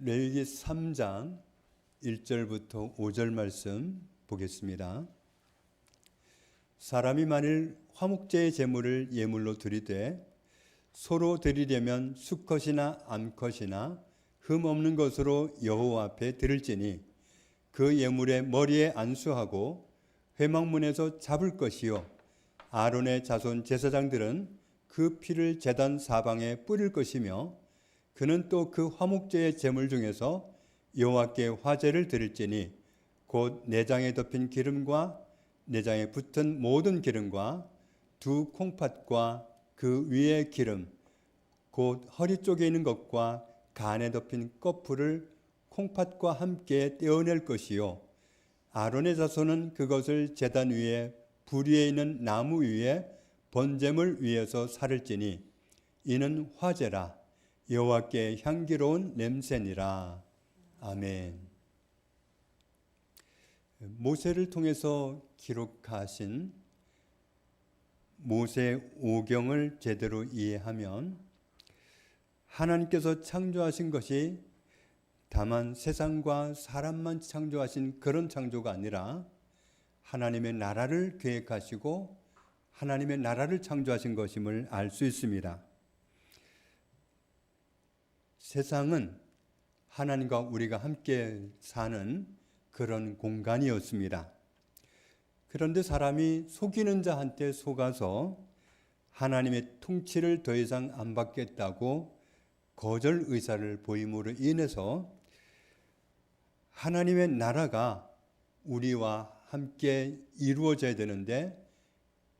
레위기 3장 1절부터 5절 말씀 보겠습니다. 사람이 만일 화목제의 제물을 예물로 드리되 소로 드리려면 수컷이나 암컷이나 흠 없는 것으로 여호와 앞에 드릴지니 그 예물의 머리에 안수하고 회막문에서 잡을 것이요 아론의 자손 제사장들은 그 피를 제단 사방에 뿌릴 것이며 그는 또 그 화목제의 제물 중에서 여호와께 화제를 드릴지니 곧 내장에 덮인 기름과 내장에 붙은 모든 기름과 두 콩팥과 그 위의 기름 곧 허리 쪽에 있는 것과 간에 덮인 꺼풀을 콩팥과 함께 떼어낼 것이요 아론의 자손은 그것을 제단 위에 불 위에 있는 나무 위에 번제물 위에서 살을지니 이는 화제라 여호와께 향기로운 냄새니라. 아멘. 모세를 통해서 기록하신 모세 오경을 제대로 이해하면 하나님께서 창조하신 것이 다만 세상과 사람만 창조하신 그런 창조가 아니라 하나님의 나라를 계획하시고 하나님의 나라를 창조하신 것임을 알 수 있습니다. 세상은 하나님과 우리가 함께 사는 그런 공간이었습니다. 그런데 사람이 속이는 자한테 속아서 하나님의 통치를 더 이상 안 받겠다고 거절 의사를 보임으로 인해서 하나님의 나라가 우리와 함께 이루어져야 되는데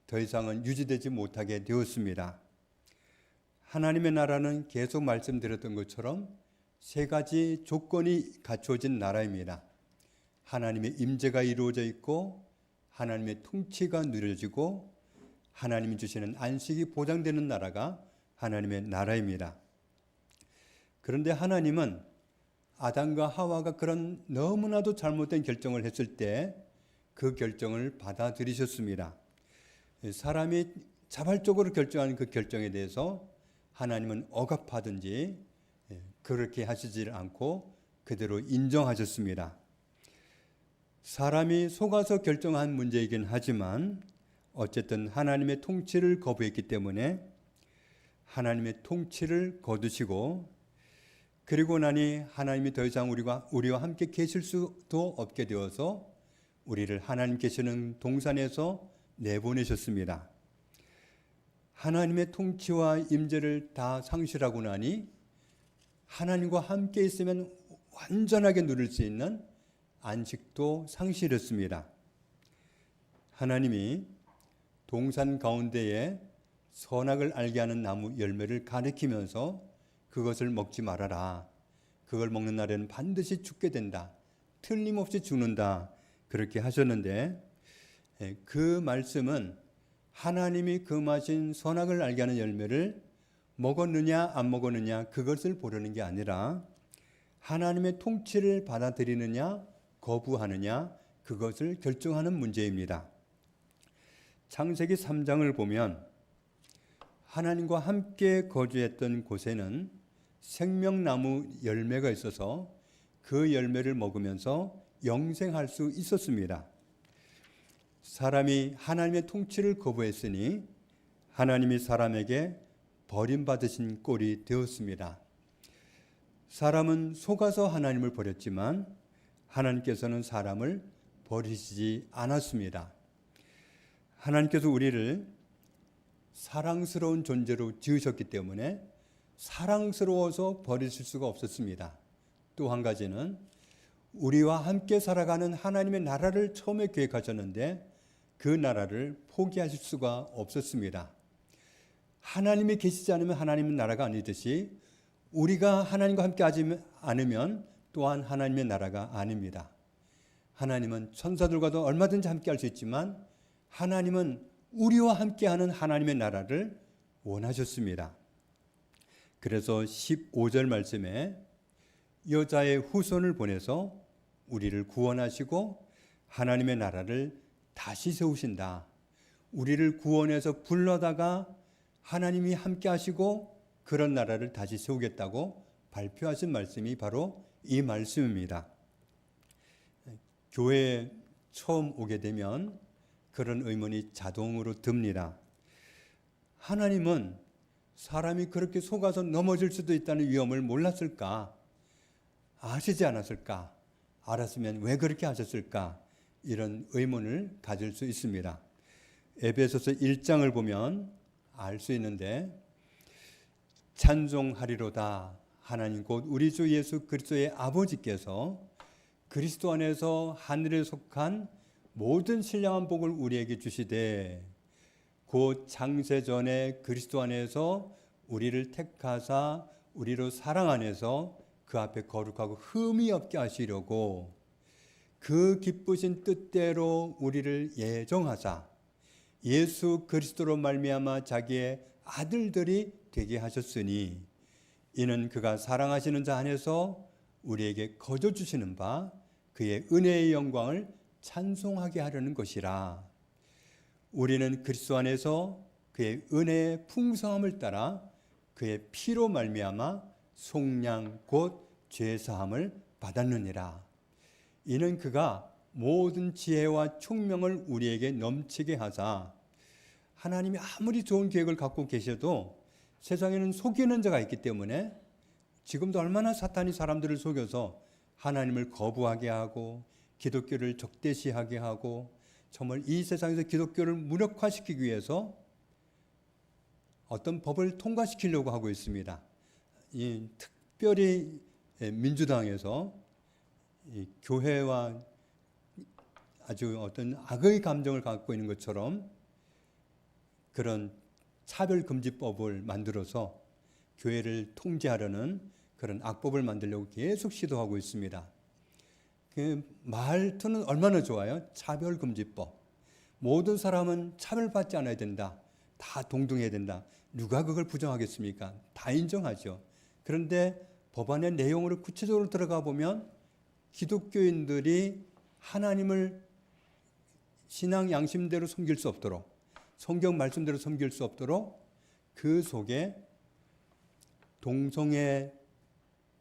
더 이상은 유지되지 못하게 되었습니다. 하나님의 나라는 계속 말씀드렸던 것처럼 세 가지 조건이 갖추어진 나라입니다. 하나님의 임재가 이루어져 있고 하나님의 통치가 누려지고 하나님이 주시는 안식이 보장되는 나라가 하나님의 나라입니다. 그런데 하나님은 아담과 하와가 그런 너무나도 잘못된 결정을 했을 때 그 결정을 받아들이셨습니다. 사람이 자발적으로 결정한 그 결정에 대해서 하나님은 억압하든지 그렇게 하시지 않고 그대로 인정하셨습니다. 사람이 속아서 결정한 문제이긴 하지만 어쨌든 하나님의 통치를 거부했기 때문에 하나님의 통치를 거두시고 그리고 나니 하나님이 더 이상 우리와 함께 계실 수도 없게 되어서 우리를 하나님 계시는 동산에서 내보내셨습니다. 하나님의 통치와 임재를 다 상실하고 나니 하나님과 함께 있으면 완전하게 누릴 수 있는 안식도 상실했습니다. 하나님이 동산 가운데에 선악을 알게 하는 나무 열매를 가리키면서 그것을 먹지 말아라. 그걸 먹는 날에는 반드시 죽게 된다. 틀림없이 죽는다. 그렇게 하셨는데 그 말씀은 하나님이 금하신 선악을 알게 하는 열매를 먹었느냐 안 먹었느냐 그것을 보려는 게 아니라 하나님의 통치를 받아들이느냐 거부하느냐 그것을 결정하는 문제입니다. 창세기 3장을 보면 하나님과 함께 거주했던 곳에는 생명나무 열매가 있어서 그 열매를 먹으면서 영생할 수 있었습니다. 사람이 하나님의 통치를 거부했으니 하나님이 사람에게 버림받으신 꼴이 되었습니다. 사람은 속아서 하나님을 버렸지만 하나님께서는 사람을 버리시지 않았습니다. 하나님께서 우리를 사랑스러운 존재로 지으셨기 때문에 사랑스러워서 버리실 수가 없었습니다. 또 한 가지는 우리와 함께 살아가는 하나님의 나라를 처음에 계획하셨는데 그 나라를 포기하실 수가 없었습니다. 하나님이 계시지 않으면 하나님의 나라가 아니듯이 우리가 하나님과 함께 하지 않으면 또한 하나님의 나라가 아닙니다. 하나님은 천사들과도 얼마든지 함께 할 수 있지만 하나님은 우리와 함께하는 하나님의 나라를 원하셨습니다. 그래서 15절 말씀에 여자의 후손을 보내서 우리를 구원하시고 하나님의 나라를 다시 세우신다. 우리를 구원해서 불러다가 하나님이 함께 하시고 그런 나라를 다시 세우겠다고 발표하신 말씀이 바로 이 말씀입니다. 교회에 처음 오게 되면 그런 의문이 자동으로 듭니다. 하나님은 사람이 그렇게 속아서 넘어질 수도 있다는 위험을 몰랐을까? 아시지 않았을까? 알았으면 왜 그렇게 하셨을까? 이런 의문을 가질 수 있습니다. 에베소서 1장을 보면 알 수 있는데, 찬송하리로다 하나님 곧 우리 주 예수 그리스도의 아버지께서 그리스도 안에서 하늘에 속한 모든 신령한 복을 우리에게 주시되 곧 창세전에 그리스도 안에서 우리를 택하사 우리로 사랑 안에서 그 앞에 거룩하고 흠이 없게 하시려고 그 기쁘신 뜻대로 우리를 예정하사 예수 그리스도로 말미암아 자기의 아들들이 되게 하셨으니 이는 그가 사랑하시는 자 안에서 우리에게 거저 주시는 바 그의 은혜의 영광을 찬송하게 하려는 것이라. 우리는 그리스도 안에서 그의 은혜의 풍성함을 따라 그의 피로 말미암아 속량 곧 죄사함을 받았느니라. 이는 그가 모든 지혜와 총명을 우리에게 넘치게 하사, 하나님이 아무리 좋은 계획을 갖고 계셔도 세상에는 속이는 자가 있기 때문에 지금도 얼마나 사탄이 사람들을 속여서 하나님을 거부하게 하고 기독교를 적대시하게 하고 정말 이 세상에서 기독교를 무력화시키기 위해서 어떤 법을 통과시키려고 하고 있습니다. 특별히 민주당에서 교회와 아주 어떤 악의 감정을 갖고 있는 것처럼 그런 차별금지법을 만들어서 교회를 통제하려는 그런 악법을 만들려고 계속 시도하고 있습니다. 그 말투는 얼마나 좋아요? 차별금지법. 모든 사람은 차별받지 않아야 된다. 다 동등해야 된다. 누가 그걸 부정하겠습니까? 다 인정하죠. 그런데 법안의 내용으로 구체적으로 들어가 보면 기독교인들이 하나님을 신앙 양심대로 섬길 수 없도록, 성경 말씀대로 섬길 수 없도록 그 속에 동성애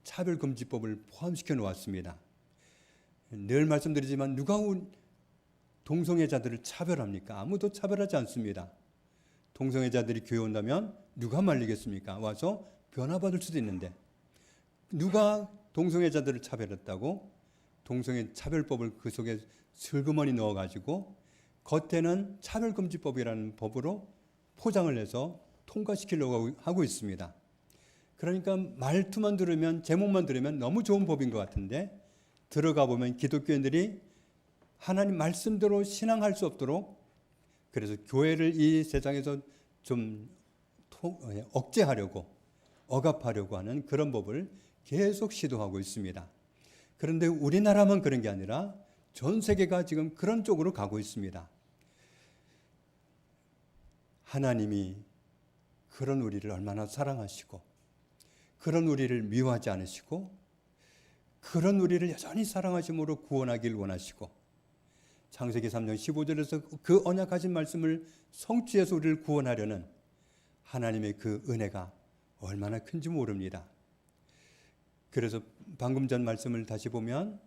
차별금지법을 포함시켜 놓았습니다. 늘 말씀드리지만 누가 동성애자들을 차별합니까? 아무도 차별하지 않습니다. 동성애자들이 교회 온다면 누가 말리겠습니까? 와서 변화받을 수도 있는데 누가 동성애자들을 차별했다고 동성애 차별법을 그 속에 슬그머니 넣어가지고 겉에는 차별금지법이라는 법으로 포장을 해서 통과시키려고 하고 있습니다. 그러니까 말투만 들으면, 제목만 들으면 너무 좋은 법인 것 같은데 들어가 보면 기독교인들이 하나님 말씀대로 신앙할 수 없도록, 그래서 교회를 이 세상에서 좀 억제하려고, 억압하려고 하는 그런 법을 계속 시도하고 있습니다. 그런데 우리나라만 그런 게 아니라 전 세계가 지금 그런 쪽으로 가고 있습니다. 하나님이 그런 우리를 얼마나 사랑하시고 그런 우리를 미워하지 않으시고 그런 우리를 여전히 사랑하심으로 구원하길 원하시고 창세기 3장 15절에서 그 언약하신 말씀을 성취해서 우리를 구원하려는 하나님의 그 은혜가 얼마나 큰지 모릅니다. 그래서 방금 전 말씀을 다시 보면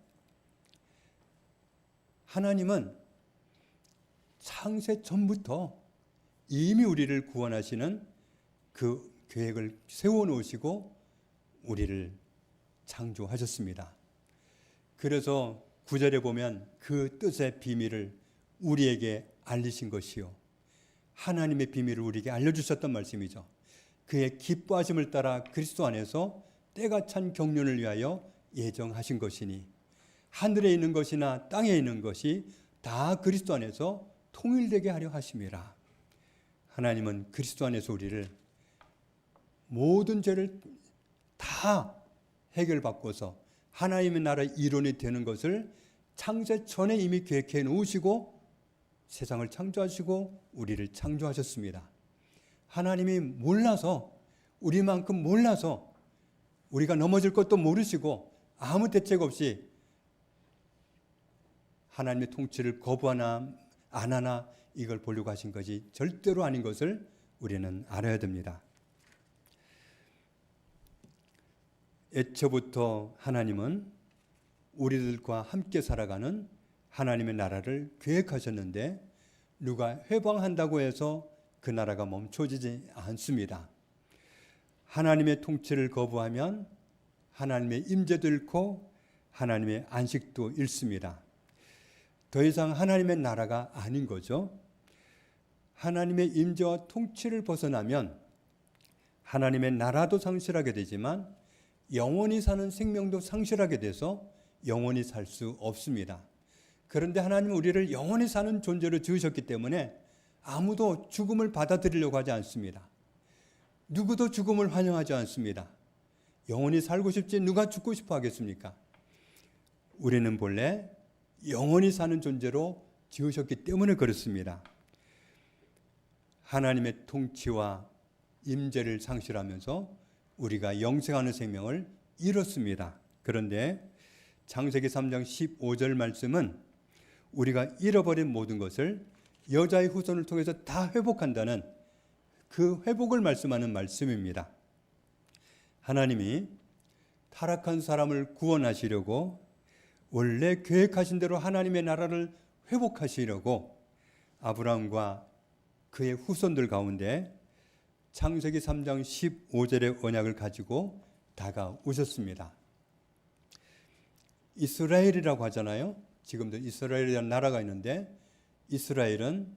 하나님은 창세 전부터 이미 우리를 구원하시는 그 계획을 세워놓으시고 우리를 창조하셨습니다. 그래서 9절에 보면 그 뜻의 비밀을 우리에게 알리신 것이요 하나님의 비밀을 우리에게 알려주셨던 말씀이죠. 그의 기뻐하심을 따라 그리스도 안에서 때가 찬 경륜을 위하여 예정하신 것이니 하늘에 있는 것이나 땅에 있는 것이 다 그리스도 안에서 통일되게 하려 하심이라. 하나님은 그리스도 안에서 우리를 모든 죄를 다 해결받고서 하나님의 나라의 일원이 되는 것을 창세 전에 이미 계획해 놓으시고 세상을 창조하시고 우리를 창조하셨습니다. 하나님이 몰라서, 우리만큼 몰라서 우리가 넘어질 것도 모르시고 아무 대책 없이 하나님의 통치를 거부하나 안 하나 이걸 보려고 하신 것이 절대로 아닌 것을 우리는 알아야 됩니다. 애초부터 하나님은 우리들과 함께 살아가는 하나님의 나라를 계획하셨는데 누가 회방한다고 해서 그 나라가 멈춰지지 않습니다. 하나님의 통치를 거부하면 하나님의 임재도 잃고 하나님의 안식도 잃습니다. 더 이상 하나님의 나라가 아닌 거죠. 하나님의 임재와 통치를 벗어나면 하나님의 나라도 상실하게 되지만 영원히 사는 생명도 상실하게 돼서 영원히 살 수 없습니다. 그런데 하나님은 우리를 영원히 사는 존재로 지으셨기 때문에 아무도 죽음을 받아들이려고 하지 않습니다. 누구도 죽음을 환영하지 않습니다. 영원히 살고 싶지 누가 죽고 싶어 하겠습니까? 우리는 본래 영원히 사는 존재로 지으셨기 때문에 그렇습니다. 하나님의 통치와 임재를 상실하면서 우리가 영생하는 생명을 잃었습니다. 그런데 창세기 3장 15절 말씀은 우리가 잃어버린 모든 것을 여자의 후손을 통해서 다 회복한다는 그 회복을 말씀하는 말씀입니다. 하나님이 타락한 사람을 구원하시려고 원래 계획하신 대로 하나님의 나라를 회복하시려고 아브라함과 그의 후손들 가운데 창세기 3장 15절의 언약을 가지고 다가오셨습니다. 이스라엘이라고 하잖아요. 지금도 이스라엘이라는 나라가 있는데 이스라엘은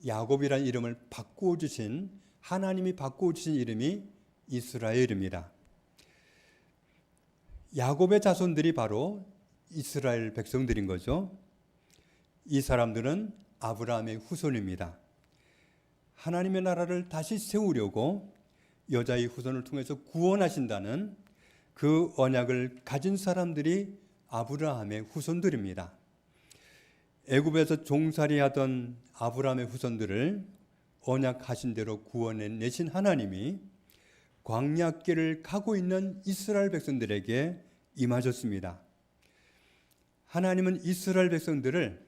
야곱이라는 이름을 바꾸어 주신 하나님이 바꾸어 주신 이름이 이스라엘입니다. 야곱의 자손들이 바로 이스라엘 백성들인 거죠. 이 사람들은 아브라함의 후손입니다. 하나님의 나라를 다시 세우려고 여자의 후손을 통해서 구원하신다는 그 언약을 가진 사람들이 아브라함의 후손들입니다. 애굽에서 종살이하던 아브라함의 후손들을 언약하신 대로 구원해내신 하나님이 광야길을 가고 있는 이스라엘 백성들에게 임하셨습니다. 하나님은 이스라엘 백성들을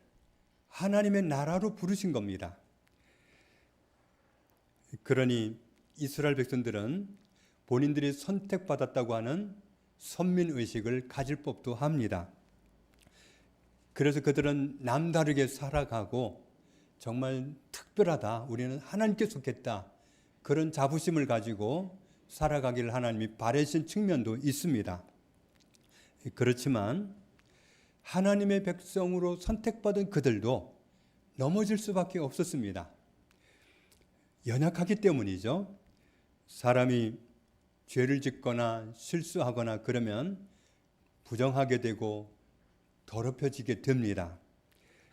하나님의 나라로 부르신 겁니다. 그러니 이스라엘 백성들은 본인들이 선택받았다고 하는 선민의식을 가질 법도 합니다. 그래서 그들은 남다르게 살아가고 정말 특별하다, 우리는 하나님께 속했다, 그런 자부심을 가지고 살아가기를 하나님이 바라신 측면도 있습니다. 그렇지만 하나님의 백성으로 선택받은 그들도 넘어질 수밖에 없었습니다. 연약하기 때문이죠. 사람이 죄를 짓거나 실수하거나 그러면 부정하게 되고 더럽혀지게 됩니다.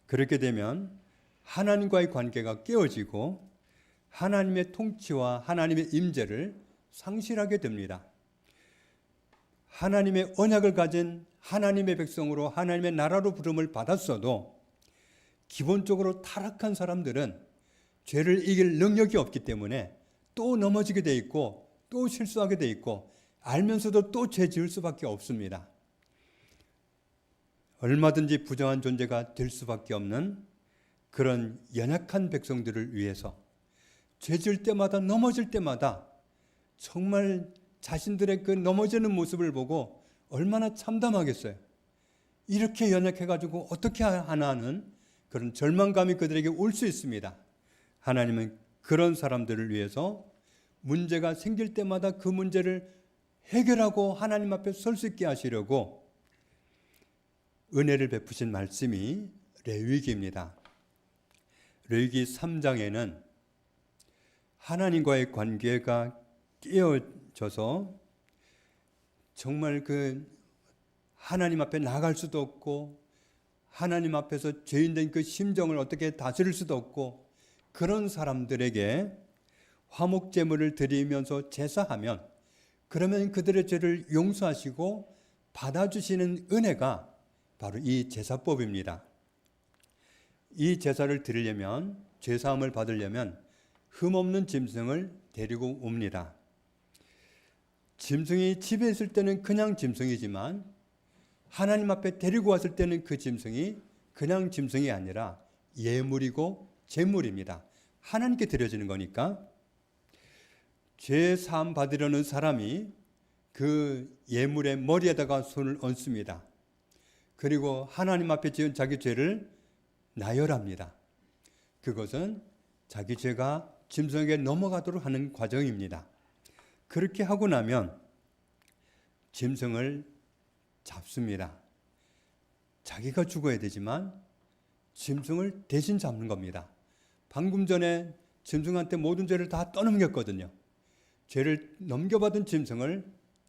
그렇게 되면 하나님과의 관계가 깨어지고 하나님의 통치와 하나님의 임재를 상실하게 됩니다. 하나님의 언약을 가진 하나님의 백성으로 하나님의 나라로 부름을 받았어도 기본적으로 타락한 사람들은 죄를 이길 능력이 없기 때문에 또 넘어지게 돼 있고 또 실수하게 돼 있고 알면서도 또 죄 지을 수밖에 없습니다. 얼마든지 부정한 존재가 될 수밖에 없는 그런 연약한 백성들을 위해서 죄 지을 때마다 넘어질 때마다 정말 자신들의 그 넘어지는 모습을 보고 얼마나 참담하겠어요. 이렇게 연약해가지고 어떻게 하나 하는 그런 절망감이 그들에게 올 수 있습니다. 하나님은 그런 사람들을 위해서 문제가 생길 때마다 그 문제를 해결하고 하나님 앞에 설 수 있게 하시려고 은혜를 베푸신 말씀이 레위기입니다. 레위기 3장에는 하나님과의 관계가 깨어져서 정말 그 하나님 앞에 나갈 수도 없고 하나님 앞에서 죄인된 그 심정을 어떻게 다스릴 수도 없고 그런 사람들에게 화목제물을 드리면서 제사하면 그러면 그들의 죄를 용서하시고 받아주시는 은혜가 바로 이 제사법입니다. 이 제사를 드리려면 죄사함을 받으려면 흠없는 짐승을 데리고 옵니다. 짐승이 집에 있을 때는 그냥 짐승이지만 하나님 앞에 데리고 왔을 때는 그 짐승이 그냥 짐승이 아니라 예물이고 제물입니다. 하나님께 드려지는 거니까 죄 사함 받으려는 사람이 그 예물의 머리에다가 손을 얹습니다. 그리고 하나님 앞에 지은 자기 죄를 나열합니다. 그것은 자기 죄가 짐승에게 넘어가도록 하는 과정입니다. 그렇게 하고 나면 짐승을 잡습니다. 자기가 죽어야 되지만 짐승을 대신 잡는 겁니다. 방금 전에 짐승한테 모든 죄를 다 떠넘겼거든요. 죄를 넘겨받은 짐승을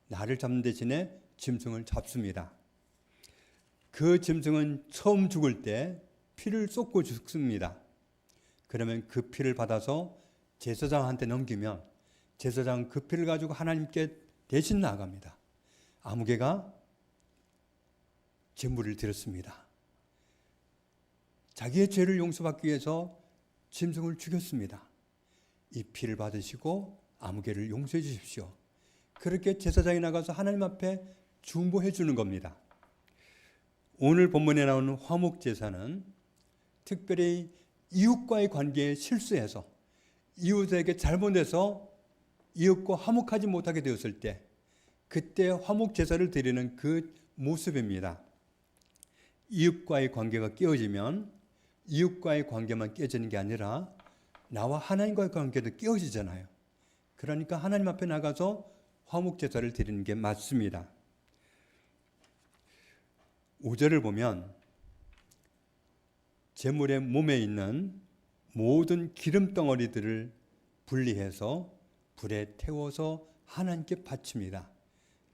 나를 잡는 대신에 짐승을 잡습니다. 그 짐승은 처음 죽을 때 피를 쏟고 죽습니다. 그러면 그 피를 받아서 제사장한테 넘기면 제사장은 그 피를 가지고 하나님께 대신 나아갑니다. 아무개가 제물을 드렸습니다. 자기의 죄를 용서받기 위해서 짐승을 죽였습니다. 이 피를 받으시고 아무개를 용서해 주십시오. 그렇게 제사장이 나가서 하나님 앞에 중보해 주는 겁니다. 오늘 본문에 나오는 화목제사는 특별히 이웃과의 관계에 실수해서 이웃에게 잘못해서 이웃과 화목하지 못하게 되었을 때 그때 화목제사를 드리는 그 모습입니다. 이웃과의 관계가 깨어지면 이웃과의 관계만 깨지는 게 아니라 나와 하나님과의 관계도 깨어지잖아요. 그러니까 하나님 앞에 나가서 화목제사를 드리는 게 맞습니다. 5절을 보면 제물의 몸에 있는 모든 기름 덩어리들을 분리해서 불에 태워서 하나님께 바칩니다.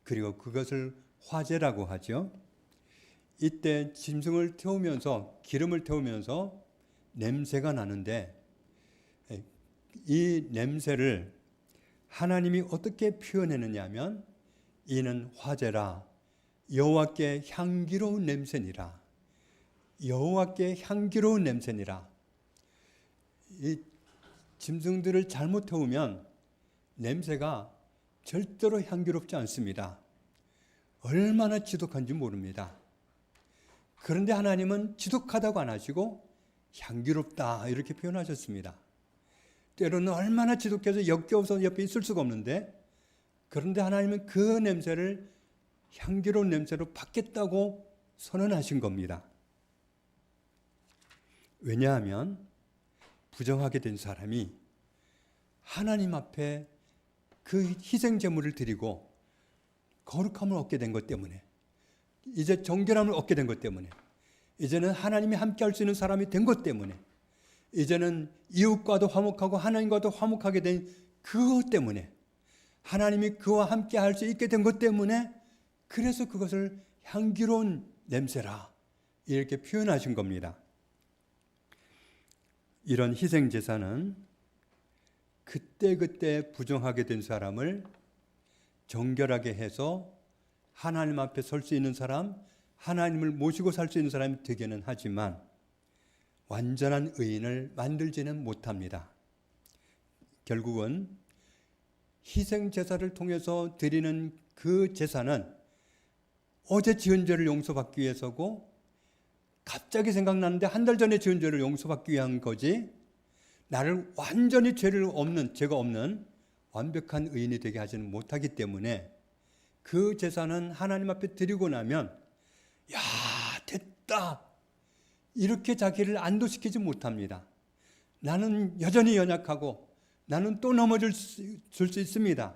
그리고 그것을 화제라고 하죠. 이때 짐승을 태우면서 기름을 태우면서 냄새가 나는데 이 냄새를 하나님이 어떻게 표현했느냐 하면 이는 화제라 여호와께 향기로운 냄새니라. 여호와께 향기로운 냄새니라. 이 짐승들을 잘못 태우면 냄새가 절대로 향기롭지 않습니다. 얼마나 지독한지 모릅니다. 그런데 하나님은 지독하다고 안 하시고 향기롭다 이렇게 표현하셨습니다. 때로는 얼마나 지독해서 역겨워서 옆에 있을 수가 없는데 그런데 하나님은 그 냄새를 향기로운 냄새로 받겠다고 선언하신 겁니다. 왜냐하면 부정하게 된 사람이 하나님 앞에 그 희생 제물을 드리고 거룩함을 얻게 된 것 때문에 이제 정결함을 얻게 된 것 때문에 이제는 하나님이 함께 할 수 있는 사람이 된 것 때문에 이제는 이웃과도 화목하고 하나님과도 화목하게 된 그것 때문에 하나님이 그와 함께 할 수 있게 된 것 때문에 그래서 그것을 향기로운 냄새라 이렇게 표현하신 겁니다. 이런 희생제사는 그때그때 부정하게 된 사람을 정결하게 해서 하나님 앞에 설 수 있는 사람, 하나님을 모시고 살 수 있는 사람이 되기는 하지만 완전한 의인을 만들지는 못합니다. 결국은 희생제사를 통해서 드리는 그 제사는 어제 지은 죄를 용서받기 위해서고 갑자기 생각나는데 한 달 전에 지은 죄를 용서받기 위한 거지 나를 완전히 죄가 없는 완벽한 의인이 되게 하지는 못하기 때문에 그 제사는 하나님 앞에 드리고 나면 야 됐다 이렇게 자기를 안도시키지 못합니다. 나는 여전히 연약하고 나는 또 넘어질 수 있습니다.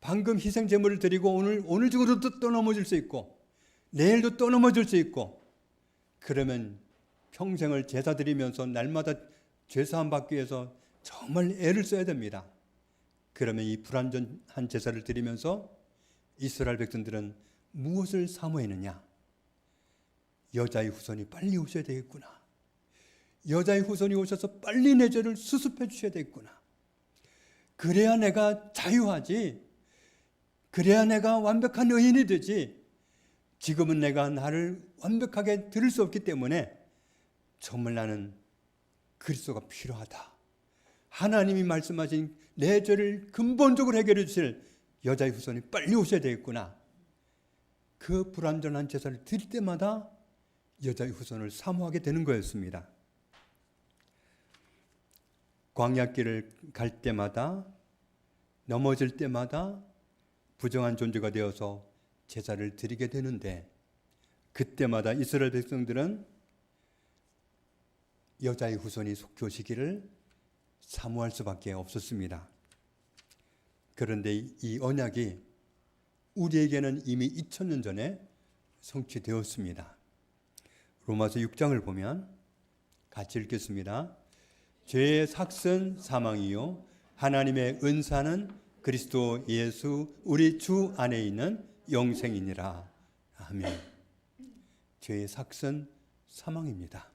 방금 희생 제물을 드리고 오늘 중으로도 또 넘어질 수 있고 내일도 또 넘어질 수 있고 그러면 평생을 제사 드리면서 날마다 죄사함 받기 위해서 정말 애를 써야 됩니다. 그러면 이 불완전한 제사를 드리면서 이스라엘 백성들은 무엇을 사모했느냐? 여자의 후손이 빨리 오셔야 되겠구나. 여자의 후손이 오셔서 빨리 내 죄를 수습해 주셔야 되겠구나. 그래야 내가 자유하지. 그래야 내가 완벽한 의인이 되지. 지금은 내가 나를 완벽하게 들을 수 없기 때문에 정말 나는 그리스도가 필요하다. 하나님이 말씀하신 내 죄를 근본적으로 해결해 주실 여자의 후손이 빨리 오셔야 되겠구나. 그 불완전한 제사를 드릴 때마다 여자의 후손을 사모하게 되는 거였습니다. 광야길을 갈 때마다 넘어질 때마다 부정한 존재가 되어서 제사를 드리게 되는데, 그때마다 이스라엘 백성들은 여자의 후손이 속죄시기를 사모할 수밖에 없었습니다. 그런데 이 언약이 우리에게는 이미 2000년 전에 성취되었습니다. 로마서 6장을 보면 같이 읽겠습니다. 죄의 삭은 사망이요 하나님의 은사는 그리스도 예수 우리 주 안에 있는 영생이니라. 아멘. 죄의 삭은 사망입니다.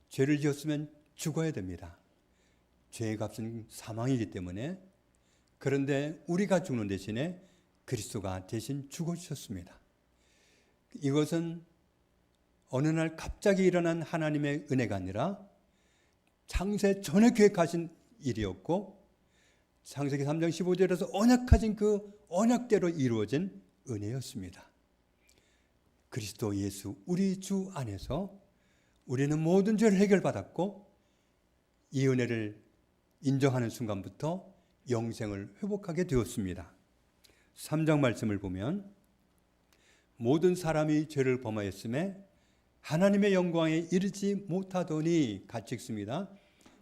죄를 지었으면 죽어야 됩니다. 죄의 값은 사망이기 때문에. 그런데 우리가 죽는 대신에 그리스도가 대신 죽어주셨습니다. 이것은 어느 날 갑자기 일어난 하나님의 은혜가 아니라 창세 전에 계획하신 일이었고, 창세기 3장 15절에서 언약하신 그 언약대로 이루어진 은혜였습니다. 그리스도 예수 우리 주 안에서 우리는 모든 죄를 해결받았고, 이 은혜를 인정하는 순간부터 영생을 회복하게 되었습니다. 3장 말씀을 보면 모든 사람이 죄를 범하였음에 하나님의 영광에 이르지 못하더니, 같이 읽습니다.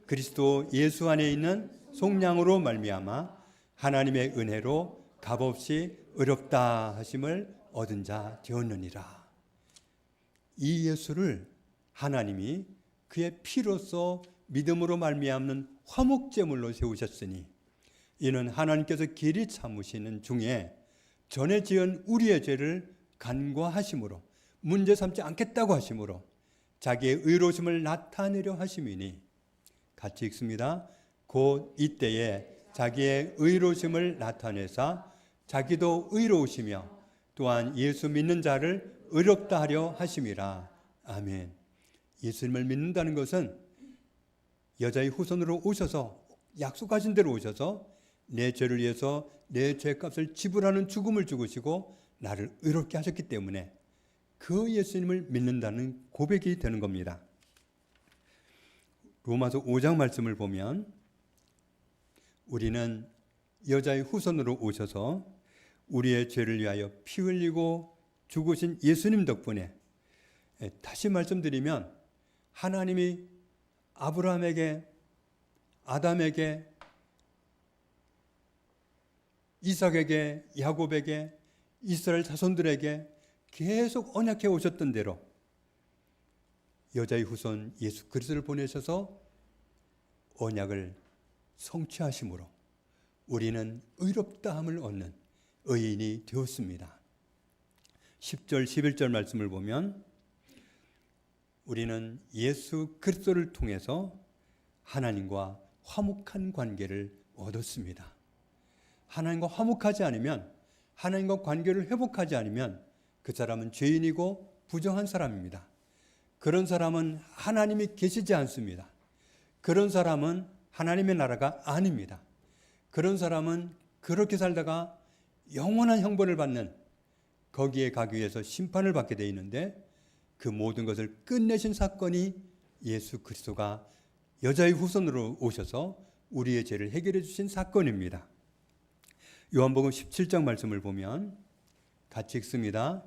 그리스도 예수 안에 있는 속량으로 말미암아 하나님의 은혜로 값없이 의롭다 하심을 얻은 자 되었느니라. 이 예수를 하나님이 그의 피로써 믿음으로 말미암는 화목제물로 세우셨으니, 이는 하나님께서 길이 참으시는 중에 전에 지은 우리의 죄를 간과하심으로, 문제 삼지 않겠다고 하심으로 자기의 의로우심을 나타내려 하심이니, 같이 읽습니다. 곧 이때에 자기의 의로우심을 나타내사 자기도 의로우시며 또한 예수 믿는 자를 의롭다 하려 하심이라. 아멘. 예수님을 믿는다는 것은 여자의 후손으로 오셔서, 약속하신 대로 오셔서 내 죄를 위해서 내 죄값을 지불하는 죽음을 죽으시고 나를 의롭게 하셨기 때문에 그 예수님을 믿는다는 고백이 되는 겁니다. 로마서 5장 말씀을 보면 우리는 여자의 후손으로 오셔서 우리의 죄를 위하여 피 흘리고 죽으신 예수님 덕분에, 다시 말씀드리면 하나님이 아브라함에게, 아담에게, 이삭에게, 야곱에게, 이스라엘 자손들에게 계속 언약해 오셨던 대로 여자의 후손 예수 그리스도를 보내셔서 언약을 성취하심으로 우리는 의롭다함을 얻는 의인이 되었습니다. 10절 11절 말씀을 보면 우리는 예수 그리스도를 통해서 하나님과 화목한 관계를 얻었습니다. 하나님과 화목하지 않으면, 하나님과 관계를 회복하지 않으면 그 사람은 죄인이고 부정한 사람입니다. 그런 사람은 하나님이 계시지 않습니다. 그런 사람은 하나님의 나라가 아닙니다. 그런 사람은 그렇게 살다가 영원한 형벌을 받는, 거기에 가기 위해서 심판을 받게 되어 있는데, 그 모든 것을 끝내신 사건이 예수 그리스도가 여자의 후손으로 오셔서 우리의 죄를 해결해 주신 사건입니다. 요한복음 17장 말씀을 보면 같이 읽습니다.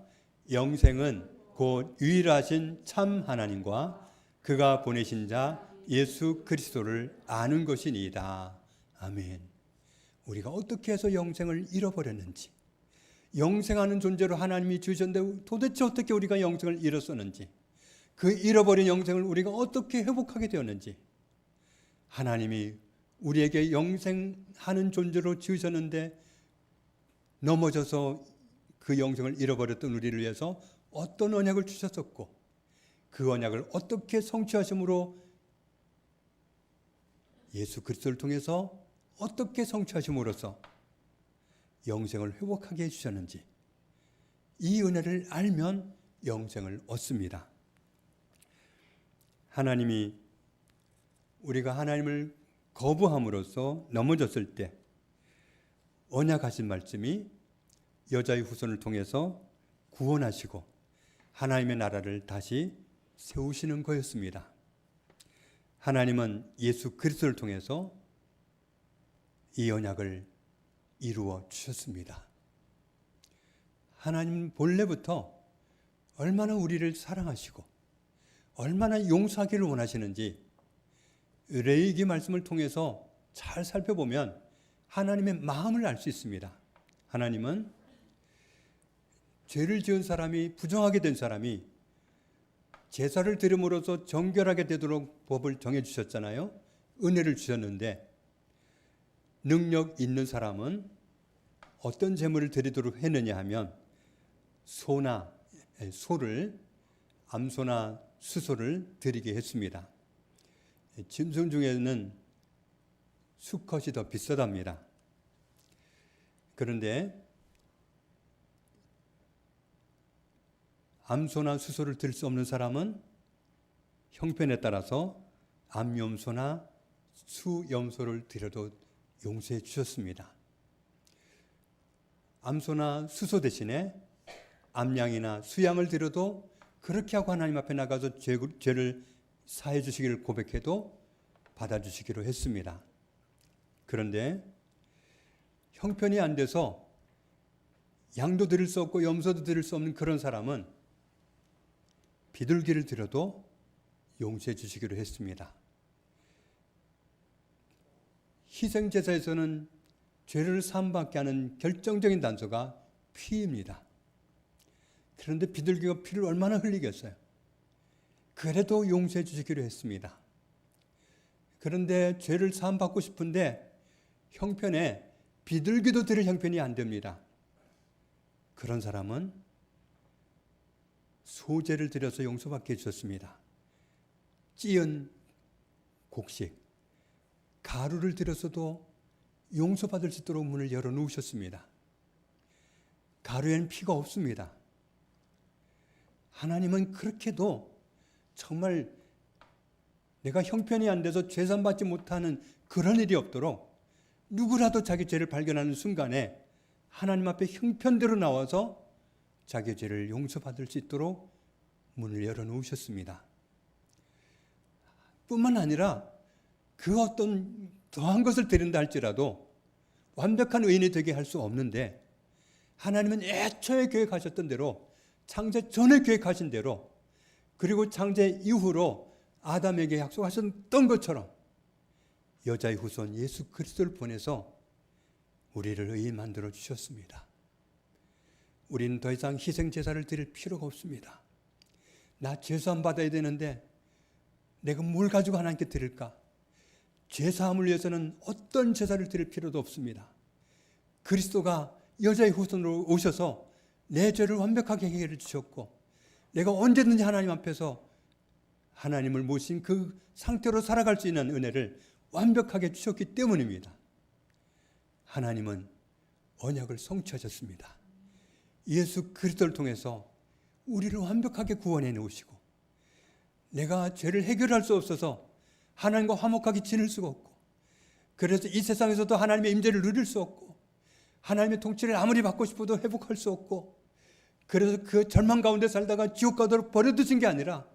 영생은 곧 유일하신 참 하나님과 그가 보내신 자 예수 그리스도를 아는 것이니이다. 아멘. 우리가 어떻게 해서 영생을 잃어버렸는지, 영생하는 존재로 하나님이 주셨는데 도대체 어떻게 우리가 영생을 잃었었는지, 그 잃어버린 영생을 우리가 어떻게 회복하게 되었는지, 하나님이 우리에게 영생하는 존재로 지으셨는데 넘어져서 그 영생을 잃어버렸던 우리를 위해서 어떤 언약을 주셨었고, 그 언약을 어떻게 성취하심으로, 예수 그리스도를 통해서 어떻게 성취하심으로써 영생을 회복하게 해주셨는지, 이 은혜를 알면 영생을 얻습니다. 하나님이, 우리가 하나님을 거부함으로써 넘어졌을 때 언약하신 말씀이 여자의 후손을 통해서 구원하시고 하나님의 나라를 다시 세우시는 거였습니다. 하나님은 예수 그리스도를 통해서 이 언약을 이루어 주셨습니다. 하나님 본래부터 얼마나 우리를 사랑하시고 얼마나 용서하기를 원하시는지 레위기 말씀을 통해서 잘 살펴보면 하나님의 마음을 알 수 있습니다. 하나님은 죄를 지은 사람이, 부정하게 된 사람이 제사를 드림으로써 정결하게 되도록 법을 정해주셨잖아요. 은혜를 주셨는데 능력 있는 사람은 어떤 제물을 드리도록 했느냐 하면 소를, 암소나 수소를 드리게 했습니다. 짐승 중에는 수컷이 더 비싸답니다. 그런데 암소나 수소를 드릴 수 없는 사람은 형편에 따라서 암염소나 수염소를 드려도 용서해 주셨습니다. 암소나 수소 대신에 암양이나 수양을 드려도 그렇게 하고 하나님 앞에 나가서 죄를 사해 주시기를 고백해도 받아주시기로 했습니다. 그런데 형편이 안 돼서 양도 드릴 수 없고 염소도 드릴 수 없는 그런 사람은 비둘기를 드려도 용서해 주시기로 했습니다. 희생제사에서는 죄를 사함받게 하는 결정적인 단서가 피입니다. 그런데 비둘기가 피를 얼마나 흘리겠어요? 그래도 용서해 주시기로 했습니다. 그런데 죄를 사함받고 싶은데 형편에 비둘기도 드릴 형편이 안 됩니다. 그런 사람은 소제를 드려서 용서받게 해주셨습니다. 찌은 곡식, 가루를 드려서도 용서받을 수 있도록 문을 열어놓으셨습니다. 가루에는 피가 없습니다. 하나님은 그렇게도 정말 내가 형편이 안 돼서 죄산받지 못하는 그런 일이 없도록 누구라도 자기 죄를 발견하는 순간에 하나님 앞에 형편대로 나와서 자기 죄를 용서받을 수 있도록 문을 열어놓으셨습니다. 뿐만 아니라 그 어떤 더한 것을 드린다 할지라도 완벽한 의인이 되게 할 수 없는데 하나님은 애초에 계획하셨던 대로 창세 전에 계획하신 대로 그리고 창세 이후로 아담에게 약속하셨던 것처럼 여자의 후손 예수 그리스도를 보내서 우리를 의인 만들어 주셨습니다. 우리는 더 이상 희생제사를 드릴 필요가 없습니다. 나 죄사함 받아야 되는데 내가 뭘 가지고 하나님께 드릴까? 죄사함을 위해서는 어떤 제사를 드릴 필요도 없습니다. 그리스도가 여자의 후손으로 오셔서 내 죄를 완벽하게 해결해 주셨고 내가 언제든지 하나님 앞에서 하나님을 모신 그 상태로 살아갈 수 있는 은혜를 완벽하게 주셨기 때문입니다. 하나님은 언약을 성취하셨습니다. 예수 그리스도를 통해서 우리를 완벽하게 구원해 놓으시고 내가 죄를 해결할 수 없어서 하나님과 화목하게 지낼 수가 없고 그래서 이 세상에서도 하나님의 임재를 누릴 수 없고 하나님의 통치를 아무리 받고 싶어도 회복할 수 없고 그래서 그 절망 가운데 살다가 지옥 가도록 버려두신 게 아니라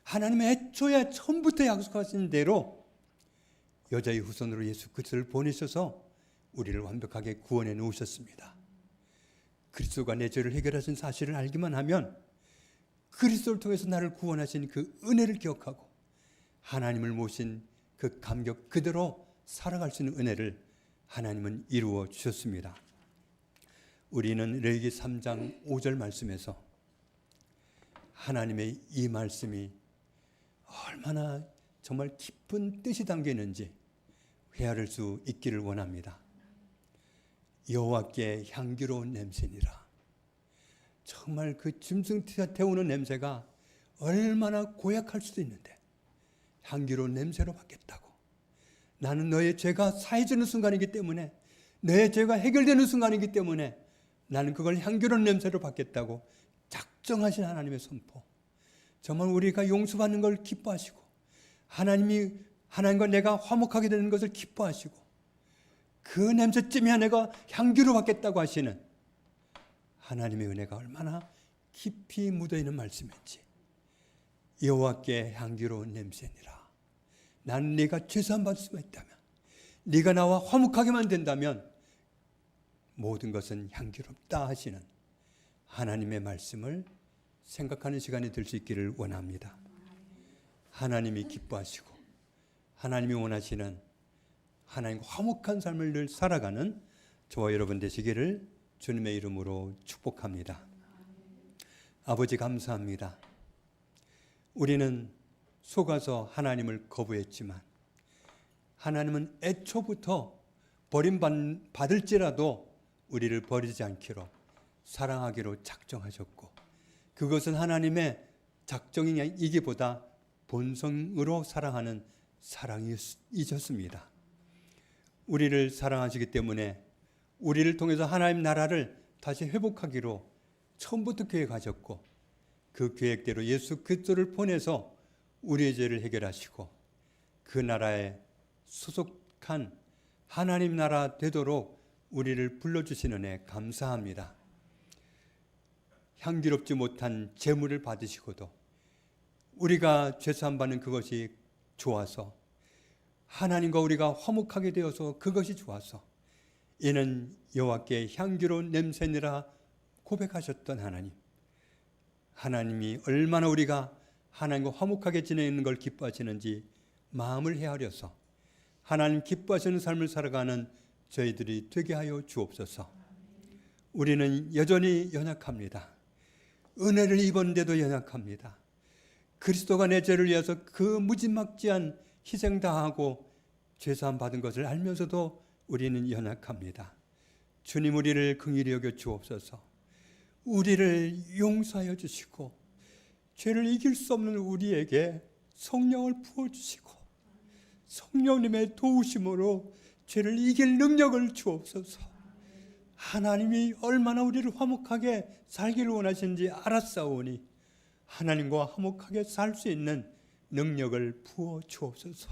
하나님의 애초에 처음부터 약속하신 대로 여자의 후손으로 예수 그리스도를 보내셔서 우리를 완벽하게 구원해 놓으셨습니다. 그리스도가 내 죄를 해결하신 사실을 알기만 하면 그리스도를 통해서 나를 구원하신 그 은혜를 기억하고 하나님을 모신 그 감격 그대로 살아갈 수 있는 은혜를 하나님은 이루어 주셨습니다. 우리는 레위기 3장 5절 말씀에서 하나님의 이 말씀이 얼마나 정말 깊은 뜻이 담겨 있는지 헤아릴 수 있기를 원합니다. 여호와께 향기로운 냄새니라. 정말 그 짐승 태우는 냄새가 얼마나 고약할 수도 있는데 향기로운 냄새로 받겠다고. 나는 너의 죄가 사해지는 순간이기 때문에 너의 죄가 해결되는 순간이기 때문에 나는 그걸 향기로운 냄새로 받겠다고 작정하신 하나님의 선포. 정말 우리가 용서받는 걸 기뻐하시고 하나님과 내가 화목하게 되는 것을 기뻐하시고 그 냄새쯤이야 내가 향기로 받겠다고 하시는 하나님의 은혜가 얼마나 깊이 묻어있는 말씀인지. 여호와께 향기로운 냄새니라. 나는 네가 죄사함 받을 수만 있다면 네가 나와 화목하게만 된다면 모든 것은 향기롭다 하시는 하나님의 말씀을 생각하는 시간이 될 수 있기를 원합니다. 하나님이 기뻐하시고 하나님이 원하시는 하나님과 화목한 삶을 늘 살아가는 저와 여러분 되시기를 주님의 이름으로 축복합니다. 아버지 감사합니다. 우리는 속아서 하나님을 거부했지만 하나님은 애초부터 버림받을지라도 우리를 버리지 않기로 사랑하기로 작정하셨고 그것은 하나님의 작정이기보다 본성으로 사랑하는 사랑이셨습니다. 우리를 사랑하시기 때문에 우리를 통해서 하나님 나라를 다시 회복하기로 처음부터 계획하셨고 그 계획대로 예수 그리스도를 보내서 우리의 죄를 해결하시고 그 나라에 소속한 하나님 나라 되도록 우리를 불러주시는 애 감사합니다. 향기롭지 못한 제물을 받으시고도 우리가 죄사함 받는 그것이 좋아서 하나님과 우리가 화목하게 되어서 그것이 좋아서 이는 여호와께 향기로운 냄새니라 고백하셨던 하나님, 하나님이 얼마나 우리가 하나님과 화목하게 지내는 걸 기뻐하시는지 마음을 헤아려서 하나님 기뻐하시는 삶을 살아가는 저희들이 되게 하여 주옵소서. 우리는 여전히 연약합니다. 은혜를 입었는데도 연약합니다. 그리스도가 내 죄를 위해서 그 무지막지한 희생 다하고 죄사함 받은 것을 알면서도 우리는 연약합니다. 주님 우리를 긍휼히 여겨 주옵소서. 우리를 용서하여 주시고 죄를 이길 수 없는 우리에게 성령을 부어주시고 성령님의 도우심으로 죄를 이길 능력을 주옵소서. 하나님이 얼마나 우리를 화목하게 살기를 원하시는지 알았사오니 하나님과 화목하게 살 수 있는 능력을 부어 주옵소서.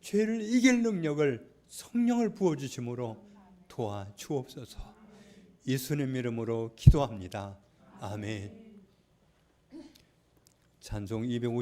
죄를 이길 능력을 성령을 부어 주심으로 도와 주옵소서. 예수님 이름으로 기도합니다. 아멘. 찬송 250